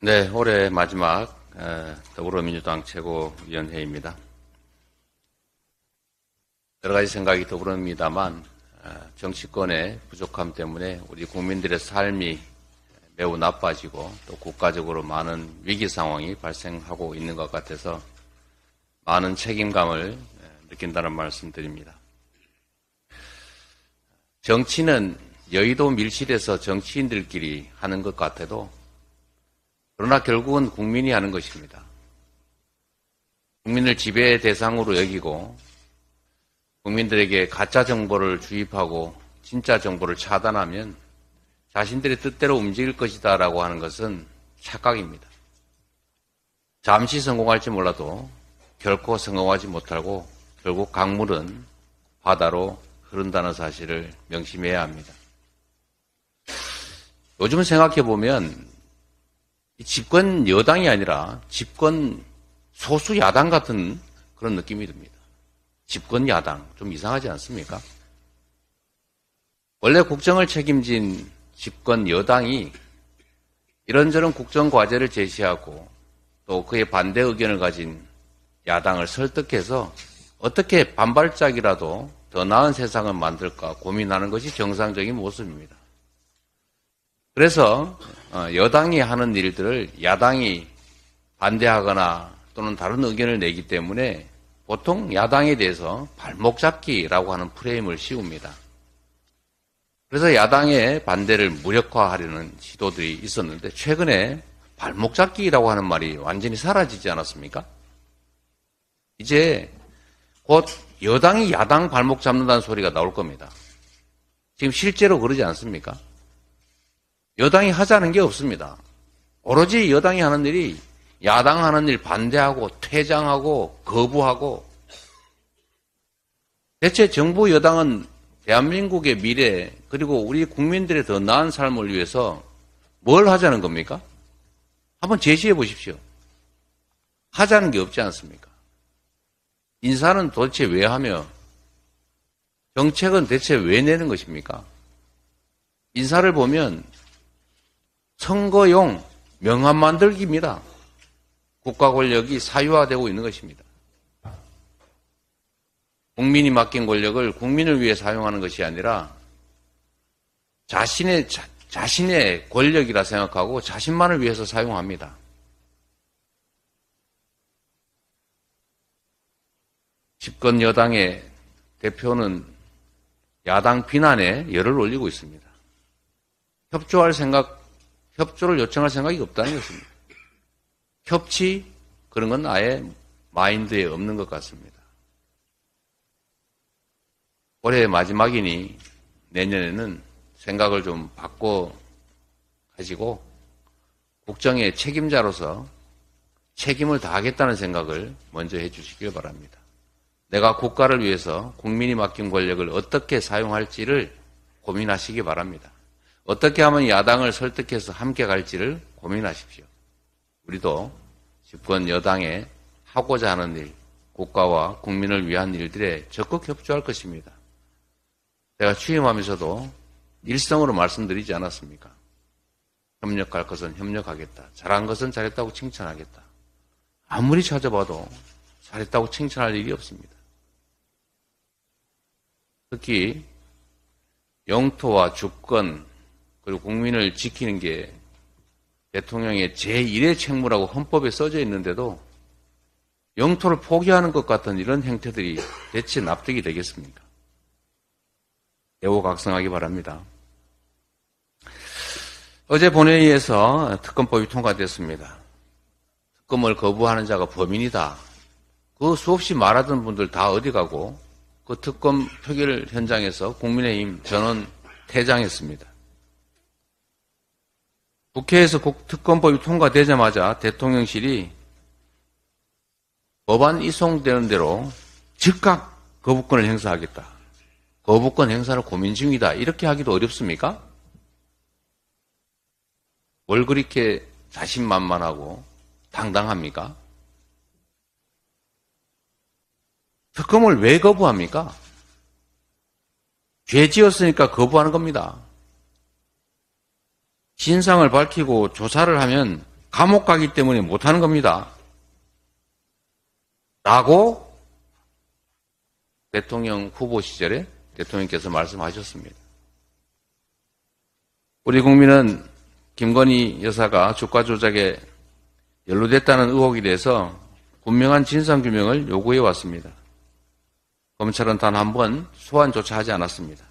네, 올해 마지막 더불어민주당 최고위원회입니다. 여러 가지 생각이 더불어입니다만 정치권의 부족함 때문에 우리 국민들의 삶이 매우 나빠지고 또 국가적으로 많은 위기 상황이 발생하고 있는 것 같아서 많은 책임감을 느낀다는 말씀드립니다. 정치는 여의도 밀실에서 정치인들끼리 하는 것 같아도 그러나 결국은 국민이 하는 것입니다. 국민을 지배 대상으로 여기고 국민들에게 가짜 정보를 주입하고 진짜 정보를 차단하면 자신들의 뜻대로 움직일 것이다 라고 하는 것은 착각입니다. 잠시 성공할지 몰라도 결코 성공하지 못하고 결국 강물은 바다로 흐른다는 사실을 명심해야 합니다. 요즘 생각해보면 집권 여당이 아니라 집권 소수 야당 같은 그런 느낌이 듭니다. 집권 야당 좀 이상하지 않습니까? 원래 국정을 책임진 집권 여당이 이런저런 국정 과제를 제시하고 또 그에 반대 의견을 가진 야당을 설득해서 어떻게 반발짝이라도 더 나은 세상을 만들까 고민하는 것이 정상적인 모습입니다. 그래서 여당이 하는 일들을 야당이 반대하거나 또는 다른 의견을 내기 때문에 보통 야당에 대해서 발목 잡기라고 하는 프레임을 씌웁니다. 그래서 야당의 반대를 무력화하려는 시도들이 있었는데 최근에 발목 잡기라고 하는 말이 완전히 사라지지 않았습니까? 이제 곧 여당이 야당 발목 잡는다는 소리가 나올 겁니다. 지금 실제로 그러지 않습니까? 여당이 하자는 게 없습니다. 오로지 여당이 하는 일이 야당 하는 일 반대하고 퇴장하고 거부하고 대체 정부 여당은 대한민국의 미래 그리고 우리 국민들의 더 나은 삶을 위해서 뭘 하자는 겁니까? 한번 제시해 보십시오. 하자는 게 없지 않습니까? 인사는 도대체 왜 하며 정책은 대체 왜 내는 것입니까? 인사를 보면 선거용 명함 만들기입니다. 국가 권력이 사유화되고 있는 것입니다. 국민이 맡긴 권력을 국민을 위해 사용하는 것이 아니라 자신의 권력이라 생각하고 자신만을 위해서 사용합니다. 집권 여당의 대표는 야당 비난에 열을 올리고 있습니다. 협조를 요청할 생각이 없다는 것입니다. 협치 그런 건 아예 마인드에 없는 것 같습니다. 올해 마지막이니 내년에는 생각을 좀 바꿔 가지고 국정의 책임자로서 책임을 다하겠다는 생각을 먼저 해 주시길 바랍니다. 내가 국가를 위해서 국민이 맡긴 권력을 어떻게 사용할지를 고민하시기 바랍니다. 어떻게 하면 야당을 설득해서 함께 갈지를 고민하십시오. 우리도 집권 여당에 하고자 하는 일, 국가와 국민을 위한 일들에 적극 협조할 것입니다. 제가 취임하면서도 일성으로 말씀드리지 않았습니까? 협력할 것은 협력하겠다. 잘한 것은 잘했다고 칭찬하겠다. 아무리 찾아봐도 잘했다고 칭찬할 일이 없습니다. 특히 영토와 주권 그리고 국민을 지키는 게 대통령의 제1의 책무라고 헌법에 써져 있는데도 영토를 포기하는 것 같은 이런 행태들이 대체 납득이 되겠습니까? 애호각성하기 바랍니다. 어제 본회의에서 특검법이 통과됐습니다. 특검을 거부하는 자가 범인이다. 그 수없이 말하던 분들 다 어디 가고 그 특검 표결 현장에서 국민의힘 전원 퇴장했습니다. 국회에서 특검법이 통과되자마자 대통령실이 법안 이송되는 대로 즉각 거부권을 행사하겠다. 거부권 행사를 고민 중이다. 이렇게 하기도 어렵습니까? 뭘 그렇게 자신만만하고 당당합니까? 특검을 왜 거부합니까? 죄 지었으니까 거부하는 겁니다. 진상을 밝히고 조사를 하면 감옥 가기 때문에 못하는 겁니다. 라고 대통령 후보 시절에 대통령께서 말씀하셨습니다. 우리 국민은 김건희 여사가 주가 조작에 연루됐다는 의혹에 대해서 분명한 진상규명을 요구해 왔습니다. 검찰은 단 한 번 소환조차 하지 않았습니다.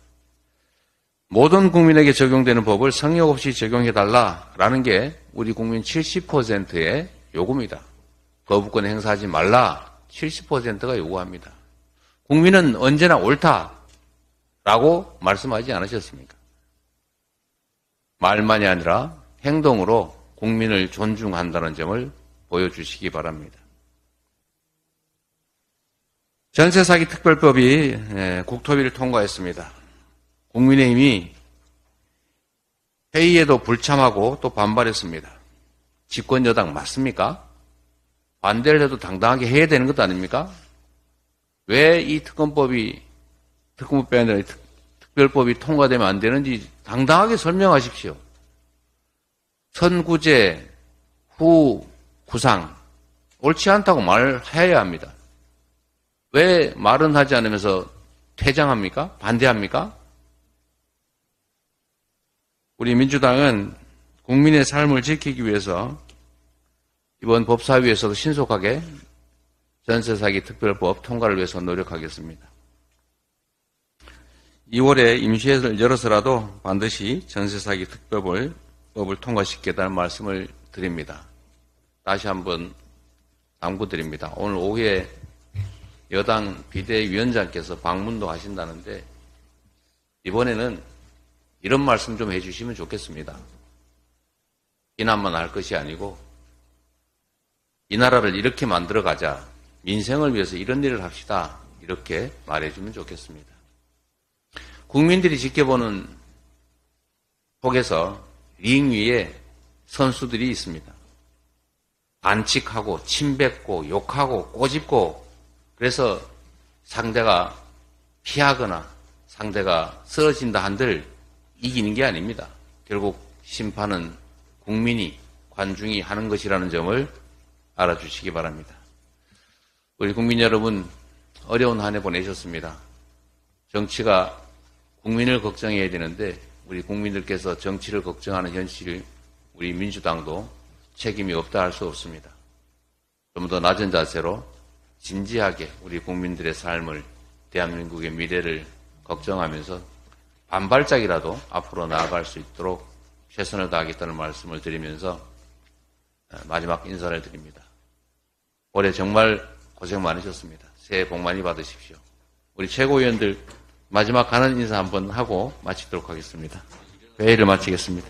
모든 국민에게 적용되는 법을 성역 없이 적용해달라라는 게 우리 국민 70%의 요구입니다. 거부권 행사하지 말라 70%가 요구합니다. 국민은 언제나 옳다라고 말씀하지 않으셨습니까? 말만이 아니라 행동으로 국민을 존중한다는 점을 보여주시기 바랍니다. 전세사기 특별법이 국토위를 통과했습니다. 국민의힘이 회의에도 불참하고 또 반발했습니다. 집권 여당 맞습니까? 반대를 해도 당당하게 해야 되는 것도 아닙니까? 왜 이 특검법이 아니라 특별법이 통과되면 안 되는지 당당하게 설명하십시오. 선구제, 후 구상 옳지 않다고 말해야 합니다. 왜 말은 하지 않으면서 퇴장합니까? 반대합니까? 우리 민주당은 국민의 삶을 지키기 위해서 이번 법사위에서도 신속하게 전세사기 특별법 통과를 위해서 노력하겠습니다. 2월에 임시회를 열어서라도 반드시 전세사기 특별법을 통과시키겠다는 말씀을 드립니다. 다시 한번 당부드립니다. 오늘 오후에 여당 비대위원장께서 방문도 하신다는데 이번에는 이런 말씀 좀 해주시면 좋겠습니다. 비난만 할 것이 아니고 이 나라를 이렇게 만들어가자. 민생을 위해서 이런 일을 합시다. 이렇게 말해주면 좋겠습니다. 국민들이 지켜보는 속에서 링 위에 선수들이 있습니다. 반칙하고 침뱉고 욕하고 꼬집고 그래서 상대가 피하거나 상대가 쓰러진다 한들 이기는 게 아닙니다. 결국 심판은 국민이 관중이 하는 것이라는 점을 알아주시기 바랍니다. 우리 국민 여러분 어려운 한 해 보내셨습니다. 정치가 국민을 걱정해야 되는데 우리 국민들께서 정치를 걱정하는 현실 우리 민주당도 책임이 없다 할 수 없습니다. 좀 더 낮은 자세로 진지하게 우리 국민들의 삶을 대한민국의 미래를 걱정하면서 반발짝이라도 앞으로 나아갈 수 있도록 최선을 다하겠다는 말씀을 드리면서 마지막 인사를 드립니다. 올해 정말 고생 많으셨습니다. 새해 복 많이 받으십시오. 우리 최고위원들 마지막 가는 인사 한번 하고 마치도록 하겠습니다. 회의를 마치겠습니다.